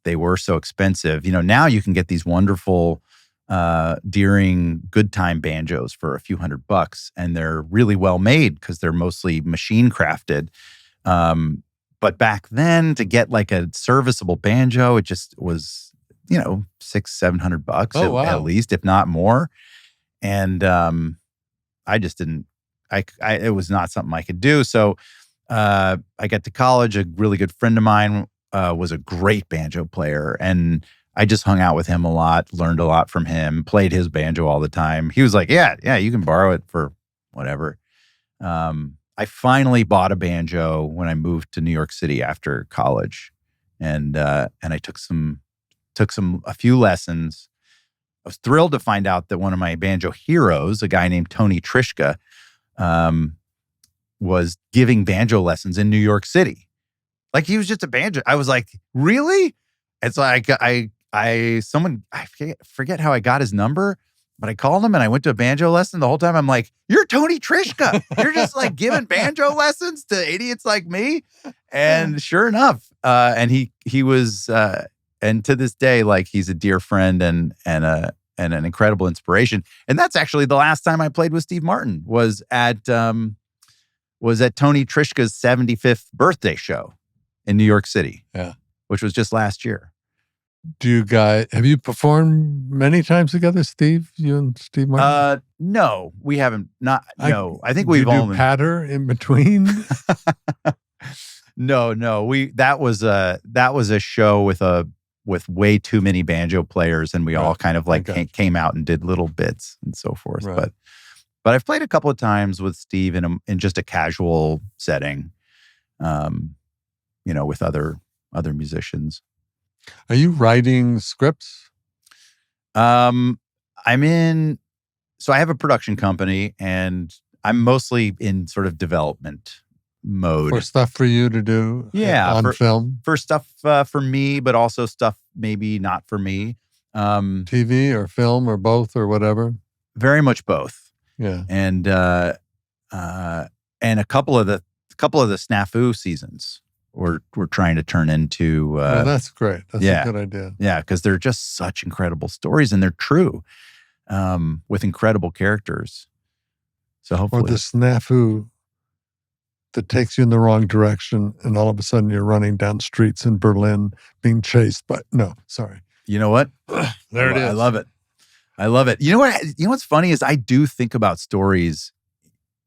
were so expensive. Now you can get these wonderful Deering good time banjos for a few $100, and they're really well made because they're mostly machine crafted. But back then, to get like a serviceable banjo, it just was, $600-700 at least, if not more. And I just didn't. It was not something I could do. So I got to college. A really good friend of mine was a great banjo player, and I just hung out with him a lot, learned a lot from him, played his banjo all the time. He was like, yeah, you can borrow it for whatever. I finally bought a banjo when I moved to New York City after college, and I took a few lessons. I was thrilled to find out that one of my banjo heroes, a guy named Tony Trischka, was giving banjo lessons in New York City. Like he was just a banjo. I was like, really? And so I forget how I got his number, but I called him and I went to a banjo lesson. The whole time I'm like, you're Tony Trischka. You're just like giving banjo lessons to idiots like me. And sure enough, and he was, and to this day, like he's a dear friend and an incredible inspiration. And that's actually the last time I played with Steve Martin was at Tony Trischka's 75th birthday show in New York City. Yeah. Which was just last year. Have you performed many times together, Steve? You and Steve Martin? No, we haven't. I think we've only patter in between. No. That was a show with way too many banjo players, and we all kind of like came out and did little bits and so forth. Right. But I've played a couple of times with Steve in just a casual setting, with other musicians. Are you writing scripts? So I have a production company and I'm mostly in sort of development mode. For stuff for you to do on film? For stuff for me, but also stuff maybe not for me. TV or film or both or whatever? Very much both. Yeah. And a couple of the SNAFU seasons we're trying to turn into. That's great. That's a good idea. Yeah, because they're just such incredible stories and they're true, with incredible characters. So hopefully, or the SNAFU that takes you in the wrong direction, and all of a sudden you're running down streets in Berlin being chased by. No, sorry. You know what? There it is. I love it. You know what? You know what's funny is I do think about stories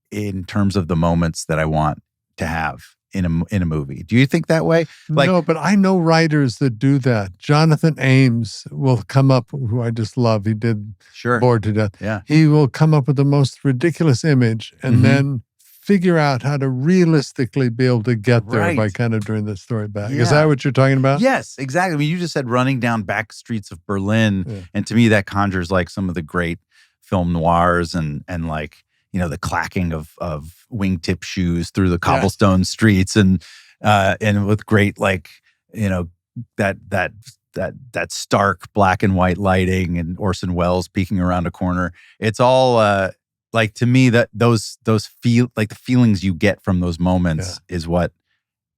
in terms of the moments that I want to have in a movie. Do you think that way? No, but I know writers that do that. Jonathan Ames will come up, who I just love. He did Bored to Death. Yeah. He will come up with the most ridiculous image and then figure out how to realistically be able to get there by kind of doing the story back. Yeah. Is that what you're talking about? Yes, exactly. I mean, you just said running down back streets of Berlin. And to me, that conjures like some of the great film noirs and like, the clacking of wingtip shoes through the cobblestone streets and with great like, that stark black and white lighting and Orson Welles peeking around a corner. It's all like to me that those feel like the feelings you get from those moments is what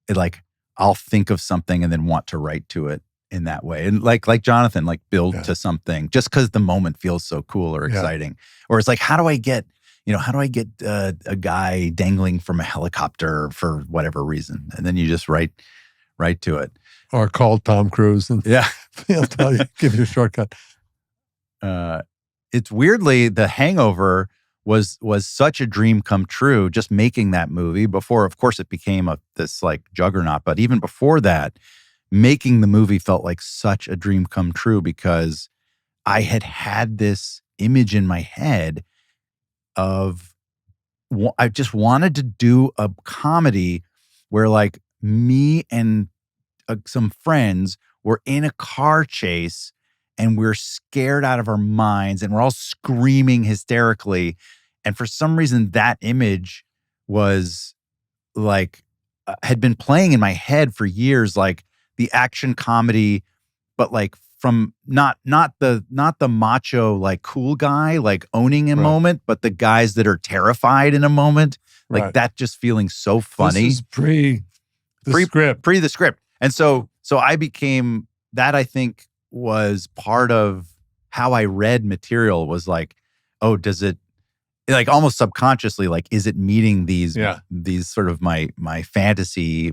it like I'll think of something and then want to write to it in that way. And like Jonathan, like build to something just because the moment feels so cool or exciting. Or it's like, how do I get a guy dangling from a helicopter for whatever reason? And then you just write to it. Or call Tom Cruise and he'll tell you, give you a shortcut. It's weirdly, The Hangover was such a dream come true, just making that movie before, of course, it became this like juggernaut. But even before that, making the movie felt like such a dream come true because I had this image in my head of I just wanted to do a comedy where like me and some friends were in a car chase and we're scared out of our minds and we're all screaming hysterically. And for some reason that image was like had been playing in my head for years, like the action comedy, but like from not the macho like cool guy like owning a moment, but the guys that are terrified in a moment, like that just feeling so funny. This is pre the script. And so I became that. I think was part of how I read material was like, oh, does it like almost subconsciously like is it meeting these sort of my fantasy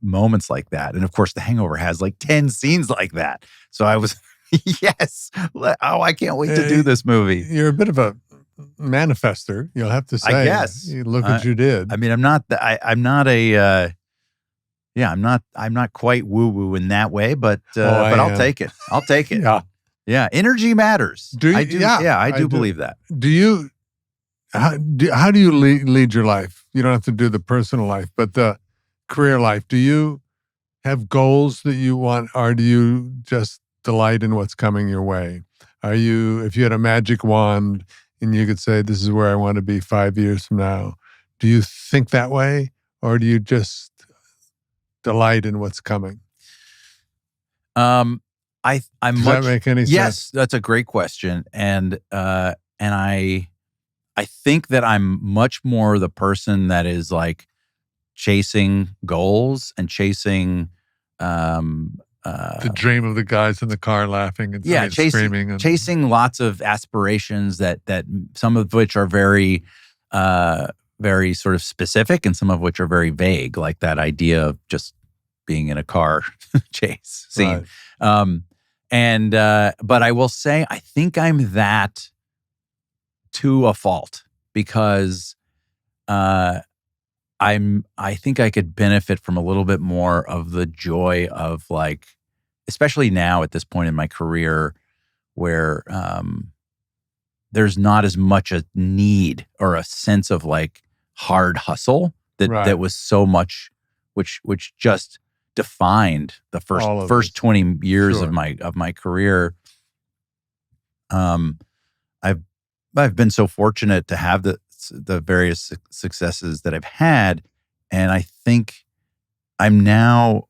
moments like that? And of course, The Hangover has like 10 scenes like that. So I was, I can't wait to do this movie. You're a bit of a manifester, you'll have to say. I guess. Look what you did. I mean, I'm not quite woo-woo in that way, but I'll take it. I'll take it. Yeah. Energy matters. I do believe that. Do you, how do you lead your life? You don't have to do the personal life, but the career life. Do you have goals that you want, or do you just delight in what's coming your way? If you had a magic wand and you could say, this is where I want to be 5 years from now, Do you think that way, or do you just delight in what's coming? I'm Does much. that make any sense? Yes, that's a great question, and I think that I'm much more the person that is like chasing goals and chasing The dream of the guys in the car laughing and screaming. And, chasing lots of aspirations that some of which are very, very sort of specific and some of which are very vague, like that idea of just being in a car chase scene. Right. But I will say, I think I'm that to a fault because I think I could benefit from a little bit more of the joy of like, especially now at this point in my career where there's not as much a need or a sense of like hard hustle that was so much, which just defined the first 20 years of my career. I've been so fortunate to have the various successes that I've had, and I think I'm now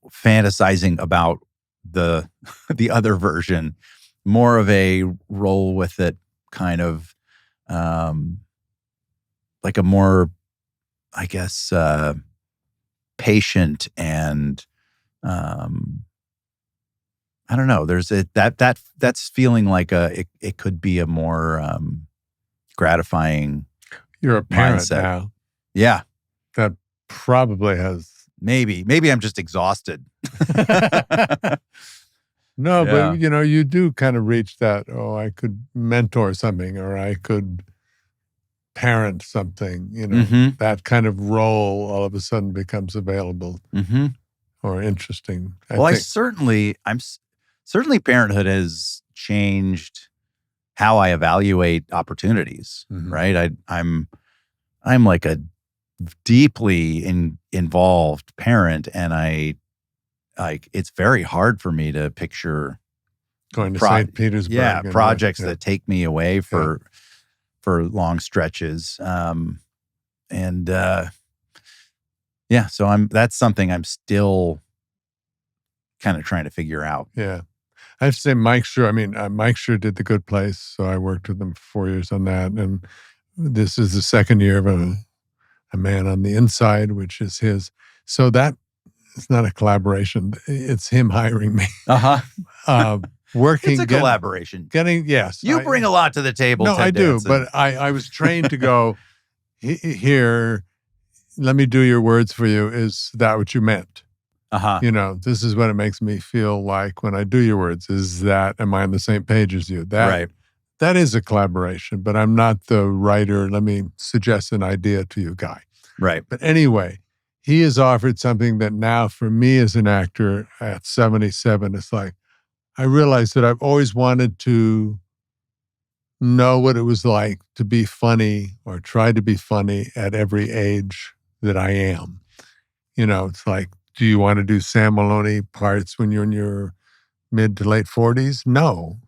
fantasizing about the other version, more of a roll with it kind of like a more, I guess, patient and I don't know. There's that's feeling like it could be a more gratifying. You're a parent mindset now. Yeah, that probably has. Maybe I'm just exhausted. No, yeah. But you do kind of reach that. Oh, I could mentor something, or I could parent something. That kind of role all of a sudden becomes available or interesting. I'm certainly parenthood has changed how I evaluate opportunities. Right, I'm like a deeply involved parent, and it's very hard for me to picture going to St. Petersburg. Projects that take me away for long stretches. So that's something I'm still kind of trying to figure out. Yeah. I have to say Mike Schur, Mike Schur did The Good Place, so I worked with him for 4 years on that. And this is the second year of A Man on the Inside, which is his. So that it's not a collaboration. It's him hiring me. Working. It's a collaboration. Yes. You bring a lot to the table. No, Ted I do. Danson. But I was trained to go, here, let me do your words for you. Is that what you meant? This is what it makes me feel like when I do your words. Am I on the same page as you? That is a collaboration, but I'm not the writer. Let me suggest an idea to you guy. Right. But anyway, he has offered something that now for me as an actor at 77, it's like, I realized that I've always wanted to know what it was like to be funny or try to be funny at every age that I am. It's like, do you want to do Sam Maloney parts when you're in your mid to late 40s? No,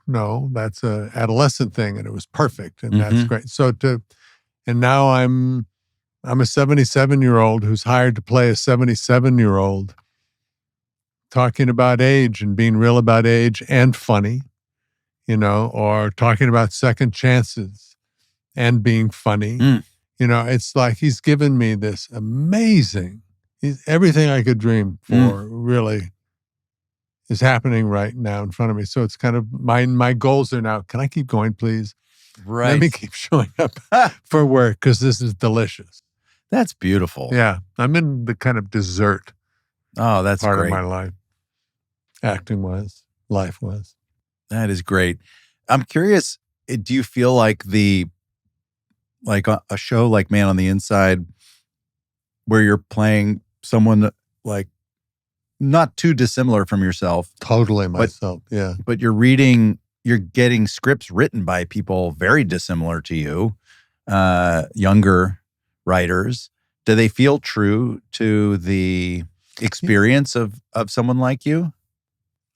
that's a adolescent thing, and it was perfect, and that's great. And now I'm a 77-year-old who's hired to play a 77-year-old talking about age and being real about age and funny, or talking about second chances and being funny. It's like he's given me this amazing. Everything I could dream for really is happening right now in front of me. So it's kind of my goals are now, can I keep going, please? Right. Let me keep showing up for work because this is delicious. That's beautiful. Yeah. I'm in the kind of dessert that's part great. of my life. Acting-wise, life-wise. That is great. I'm curious, do you feel like a show like Man on the Inside where you're playing someone like not too dissimilar from yourself. Totally myself, yeah. But you're getting scripts written by people very dissimilar to you, younger writers. Do they feel true to the experience of someone like you?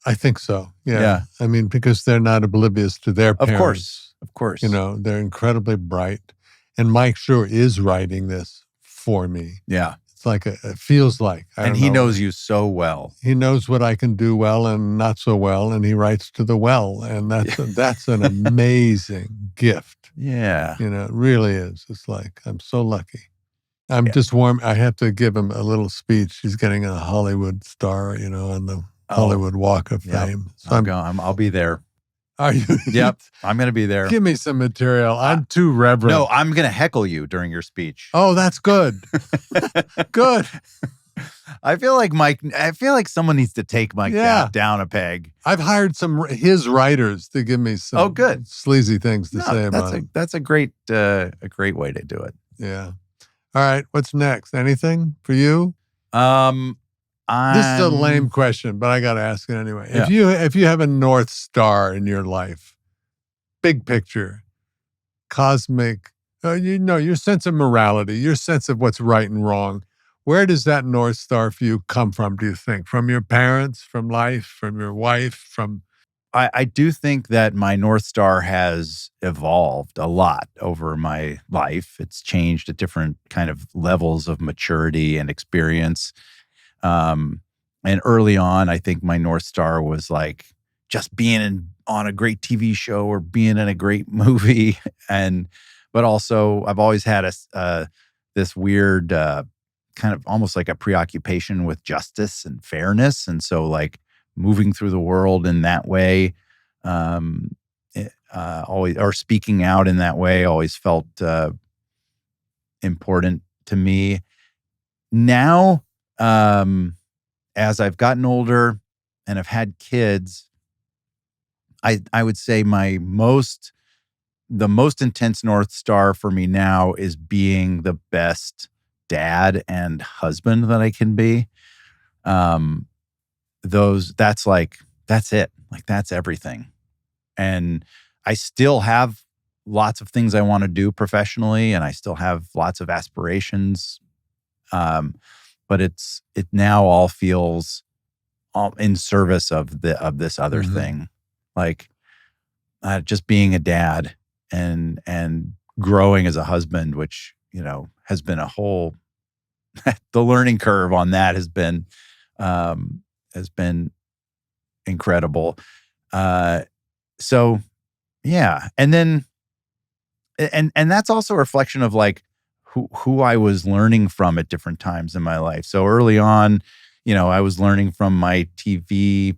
I think so, yeah. I mean, because they're not oblivious to their parents. Of course. They're incredibly bright. And Mike Schur is writing this for me. Yeah. It's like, it feels like. And he knows you so well. He knows what I can do well and not so well, and he writes to the well. And that's an amazing gift. Yeah. It really is. It's like, I'm so lucky. I'm just warm. I have to give him a little speech. He's getting a Hollywood star, on the Hollywood Walk of Fame. So I'll be there. Are you? Yep. I'm going to be there. Give me some material. I'm too reverent. No, I'm going to heckle you during your speech. Oh, that's good. Good. I feel like someone needs to take Mike down a peg. I've hired his writers to give me some good. sleazy things to say about it. That's a great way to do it. Yeah. All right. What's next? Anything for you? This is a lame question, but I got to ask it anyway. Yeah. If you have a North Star in your life, big picture, cosmic, your sense of morality, your sense of what's right and wrong, where does that North Star for you come from, do you think? From your parents, from life, from your wife, from... I do think that my North Star has evolved a lot over my life. It's changed at different kind of levels of maturity and experience. And early on, I think my North Star was like just being on a great TV show or being in a great movie. But also I've always had this weird, kind of almost like a preoccupation with justice and fairness. And so like moving through the world in that way, always, or speaking out in that way always felt, important to me. Now, as I've gotten older and I've had kids, I would say the most intense North Star for me now is being the best dad and husband that I can be. That's it. Like that's everything. And I still have lots of things I want to do professionally, and I still have lots of aspirations. But it now all feels all in service of this other thing, like just being a dad and growing as a husband, which has been a whole the learning curve on that has been incredible. So yeah, and then and that's also a reflection of like who I was learning from at different times in my life. So early on, I was learning from my TV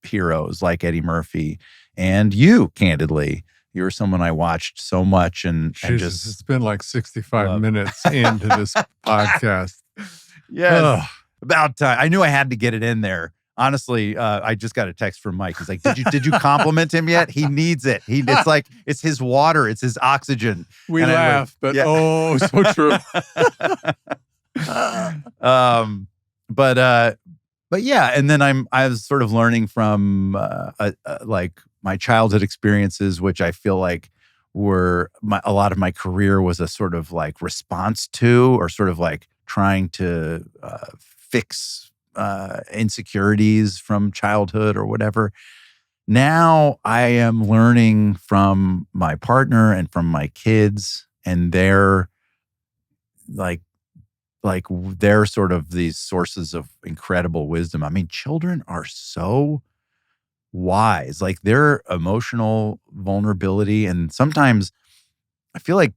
heroes like Eddie Murphy, and you, candidly. You were someone I watched so much and just... It's been like 65 minutes into this podcast. Yes. About time. I knew I had to get it in there. Honestly, I just got a text from Mike. He's like, did you compliment him yet? He needs it. It's like, it's his water. It's his oxygen. We laugh, but so true. But yeah, and then I was sort of learning from like my childhood experiences, which I feel like were a lot of my career was a sort of like response to, or sort of like trying to fix insecurities from childhood or whatever. Now I am learning from my partner and from my kids, and they're like they're sort of these sources of incredible wisdom. I mean, children are so wise, like their emotional vulnerability. And sometimes I feel like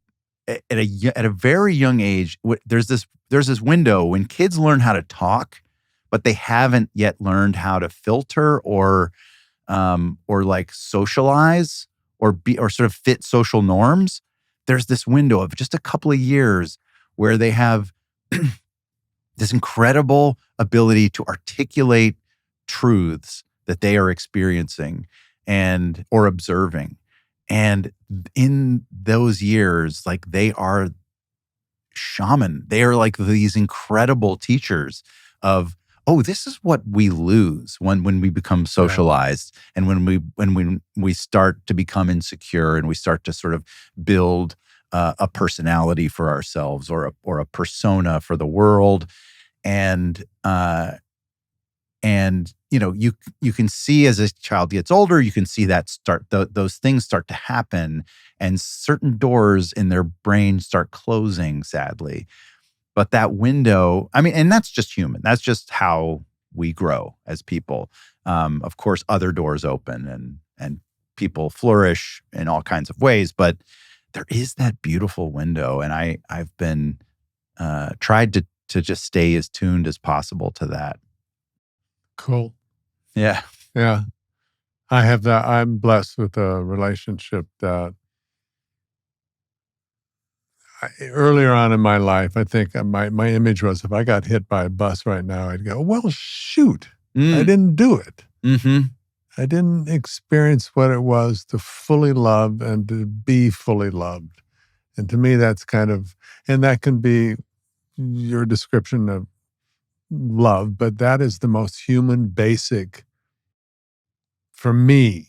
at a very young age, there's this window when kids learn how to talk, but they haven't yet learned how to filter or like socialize or sort of fit social norms. There's this window of just a couple of years where they have this incredible ability to articulate truths that they are experiencing or observing. And in those years, like they are shaman. They are like these incredible teachers of, oh, this is what we lose when we become socialized, and when we start to become insecure and we start to sort of build a personality for ourselves or a persona for the world, and And, you can see as a child gets older, you can see that those things start to happen, and certain doors in their brain start closing, sadly. But that window, and that's just human. That's just how we grow as people. Of course, other doors open and people flourish in all kinds of ways, but there is that beautiful window. And I've been tried to just stay as tuned as possible to that. Cool. Yeah. Yeah. I have that. I'm blessed with a relationship that earlier on in my life, I think my image was, if I got hit by a bus right now, I'd go, well, shoot, I didn't do it. Mm-hmm. I didn't experience what it was to fully love and to be fully loved. And to me, that's and that can be your description of love, but that is the most human, basic, for me,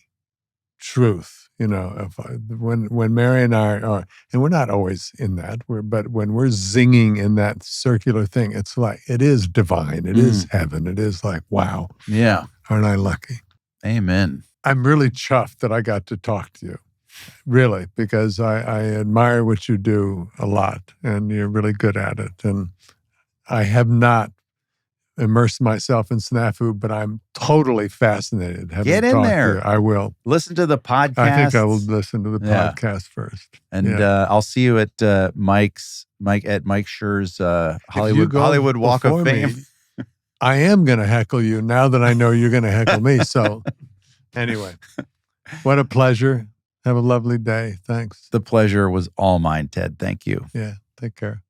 truth. When Mary and I are, and we're not always in that, but when we're zinging in that circular thing, it's like, it is divine. It is heaven. It is like, wow. Yeah. Aren't I lucky? Amen. I'm really chuffed that I got to talk to you, really, because I admire what you do a lot, and you're really good at it. And I have not immerse myself in SNAFU, but I'm totally fascinated. Get in there. I will. Listen to the podcast. I think I will listen to the podcast first. And I'll see you at Mike Schur's Hollywood Walk of Fame. I am going to heckle you now that I know you're going to heckle me. So anyway, what a pleasure. Have a lovely day. Thanks. The pleasure was all mine, Ted. Thank you. Yeah. Take care.